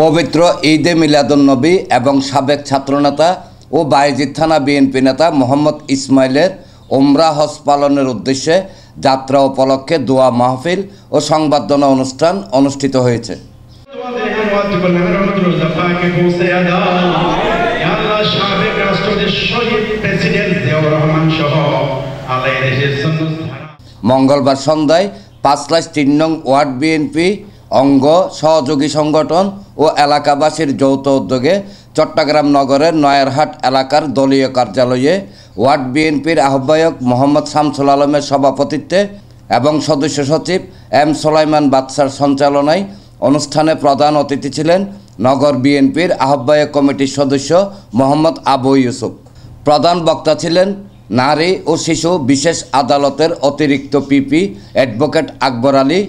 পবিত্র ঈদে মিলাদুন্নবী এবং সাবেক ছাত্রনেতা ও বায়েজিদ থানা বিএনপি নেতা মোহাম্মদ ইসমাইলের ওমরা হজ পালনের উদ্দেশ্যে যাত্রা উপলক্ষে দোয়া মাহফিল ও সংবর্ধনা অনুষ্ঠান অনুষ্ঠিত হয়েছে। মঙ্গলবার সন্ধ্যায় ৫/৩ নং ওয়ার্ড বিএনপি অঙ্গ সহযোগী সংগঠন ও এলাকাবাসীর যৌথ উদ্যোগে চট্টগ্রাম নগরের নয়ারহাট এলাকার দলীয় কার্যালয়ে ওয়ার্ড বিএনপির আহ্বায়ক মোহাম্মদ শামসুল আলমের সভাপতিত্বে এবং সদস্য সচিব এম সুলাইমান বাদশার সঞ্চালনায় অনুষ্ঠানে প্রধান অতিথি ছিলেন নগর বিএনপির আহ্বায়ক কমিটির সদস্য মোহাম্মদ আবু ইউসুফ। প্রধান বক্তা ছিলেন নারী ও শিশু বিশেষ আদালতের অতিরিক্ত পিপি অ্যাডভোকেট আকবর আলী।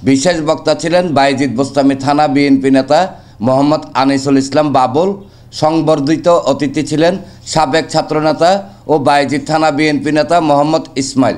বিশেষ বক্তা ছিলেন বায়েজিদ বোস্তামি থানা বিএনপি নেতা মোহাম্মদ আনিসুল ইসলাম বাবুল। সংবর্ধিত অতিথি ছিলেন সাবেক ছাত্রনেতা ও বায়েজিদ থানা বিএনপি নেতা মোহাম্মদ ইসমাইল।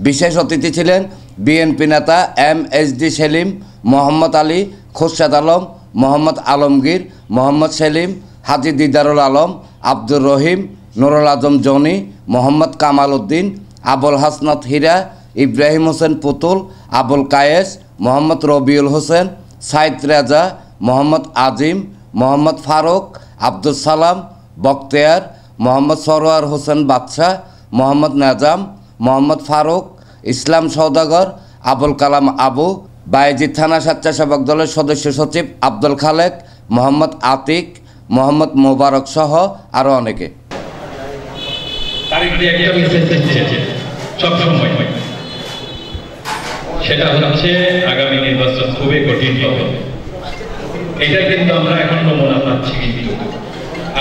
বিশেষ অতিথি ছিলেন বিএনপি নেতা MSD সেলিম, মোহাম্মদ আলী, খোরশেদ আলম, মোহাম্মদ আলমগীর, মোহাম্মদ সেলিম, হাজী দিদারুল আলম, আব্দুর রহিম, নুরুল আজম জনি, মোহাম্মদ কামাল উদ্দিন, আবুল হাসনাত হীরা, ইব্রাহিম হোসেন পুতুল, আবুল কায়েস, মোহাম্মদ রবিউল হোসেন, সাইদ রেজা, মোহাম্মদ আজিম, মোহাম্মদ ফারুক, আব্দুল সালাম বখতিয়ার, মোহাম্মদ সরোয়ার হোসেন বাদশাহ, মোহাম্মদ নাজাম, মোহাম্মদ ফারুক, ইসলাম সওদাগর, আবুল কালাম আবু, বায়েজিদ থানা স্বেচ্ছাসেবক দলের সদস্য সচিব আব্দুল খালেক, মোহাম্মদ আতিক, মোহাম্মদ মোবারক সহ আরও অনেকে। সেটা হচ্ছে আগামী নির্বাচন খুবই কঠিন হবে। এটা কিন্তু আমরা এখন নমুনা পাচ্ছি। কিন্তু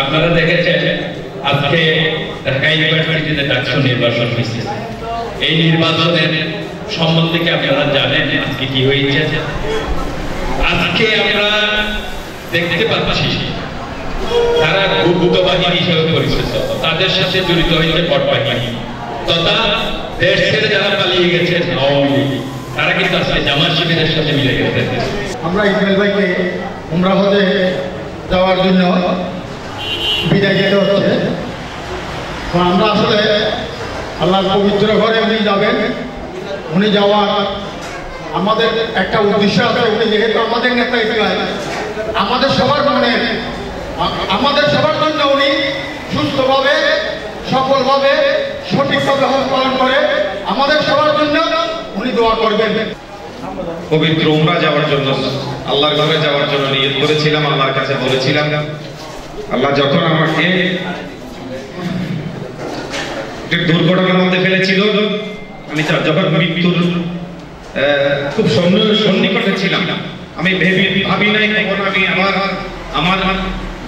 আপনারা দেখেছেন আজকে ঢাকা ইউনিভার্সিটিতে ডাকসু নির্বাচন হয়েছে। এই নির্বাচনের সম্বন্ধে কি আপনারা জানেন আজকে কি হয়েছে? আজকে আমরা দেখতে পাচ্ছি তারা গুপ্ত বাহিনী হিসেবে পরিচিত, তাদের সাথে জড়িত হয়েছে বট বাহিনী তথা দেশ ছেড়ে যারা পালিয়ে গেছেন আওয়ামী লীগ, তারা কিন্তু আজকে জামাত শিবিরের সাথে মিলে গেছে। আমরা ইসমাইল ভাইকে উমরা হজে যাওয়ার জন্য বিদায় যেতে হচ্ছে। তো আমরা আসলে আল্লাহর পবিত্র ঘরে উনি যাবেন, উনি যাওয়ার আমাদের একটা উদ্দেশ্য আছে। উনি যেহেতু আমাদের নেতা ইসমাইল, আমাদের সবার মনে আমাদের সবার জন্য উনি সুস্থভাবে সফলভাবে সঠিকভাবে হজ পালন করে আমাদের সবার জন্য উনি দোয়া করবেন। পবিত্র উমরা যাওয়ার জন্য আল্লাহর ঘরে যাওয়ার জন্য নিয়ত করেছিলাম, আল্লাহর কাছে বলেছিলাম। আল্লাহ যখন আমাকে দুর্ঘটনার মধ্যে ফেলেছিল, আমি যখন মৃত্যুর খুব সন্নিকটে ছিলাম, আমি ভাবি নাই কখন আমি আমার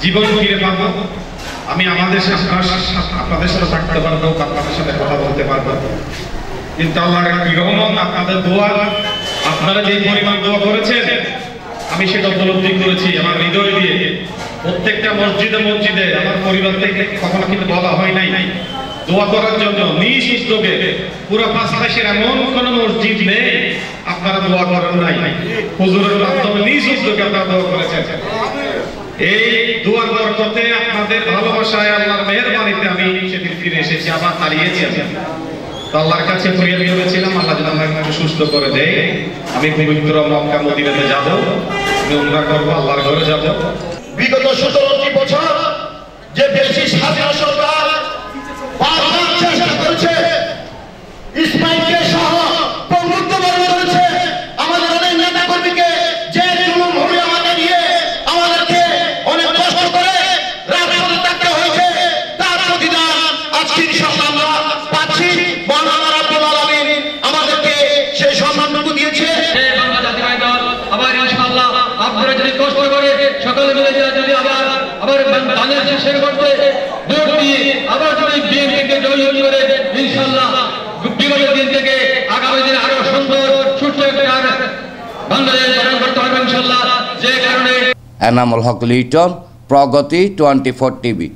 জীবন ফিরে পাবো, আমি আপনাদের সাথে থাকতে পারবো, আপনাদের সাথে কথা বলতে পারবো। কিন্তু আল্লাহর রহমত, আপনাদের দোয়া, আপনারা যে পরিমাণ দোয়া করেছেন আমি সেটা উপলব্ধি করেছি আমার হৃদয় দিয়ে। প্রত্যেকটা মসজিদে আমার পরিবার থেকে কখনো কিন্তু বলা হয় নাই দোয়া করার জন্য। নিজ উদ্যোগে পুরো পাঁচপাশের এমন কোন মসজিদ নেই আপনারা দোয়া করেন নাই। হুজুরের মাধ্যমে নিজ উদ্যোগে আপনারা দোয়া করেছেন। এই দোয়ার বরকতে আপনাদের ভালোবাসায় আল্লাহর মেহেরবানিতে আমি সেদিন ফিরে এসেছি, আবার হারিয়েছি। তো আল্লাহর কাছে ফরিয়াদ করেছিলাম আল্লাহ যেন আমাকে সুস্থ করে দেয়, আমি পবিত্র মক্কা মদিনাতে যাব, আমি উমরা করব, আল্লাহর ঘরে যাব। বিগত 17টি বছর যে বেশি স্বাধীন সরকার বারবার চেষ্টা করেছে ইসমাইলকে সহ প্রভুত্ব বর্ণ করেছে, আমাদের অনেক নেতা কর্মীকে যে জুলুম হলে আমাদের নিয়ে আমাদেরকে অনেক কষ্ট করে রাজপথে থাকতে হয়েছে, তার প্রতিদান আজকে ইনশাআল্লাহ আমরা পাচ্ছি। মহান রাব্বুল আলামিন আমাদেরকে সেই সম্মানটুকু দিয়েছে। বাংলা জাতীয় দল আবার ইনশাআল্লাহ আপনারা যদি কষ্ট করে সকলে মিলে যদি আবার ধানের শেষের করতে ভোট দিয়ে আবার যদি বিএনপিকে জয়ী করে ইনশাআল্লাহ বিগত দিন থেকে আগামী দিনে আরো সুন্দর সুস্থ একটা বাংলাদেশ গঠন করতে হবে ইনশাআল্লাহ। যে কারণে এনামুল হক লিটন, প্রগতি 24 টিভি।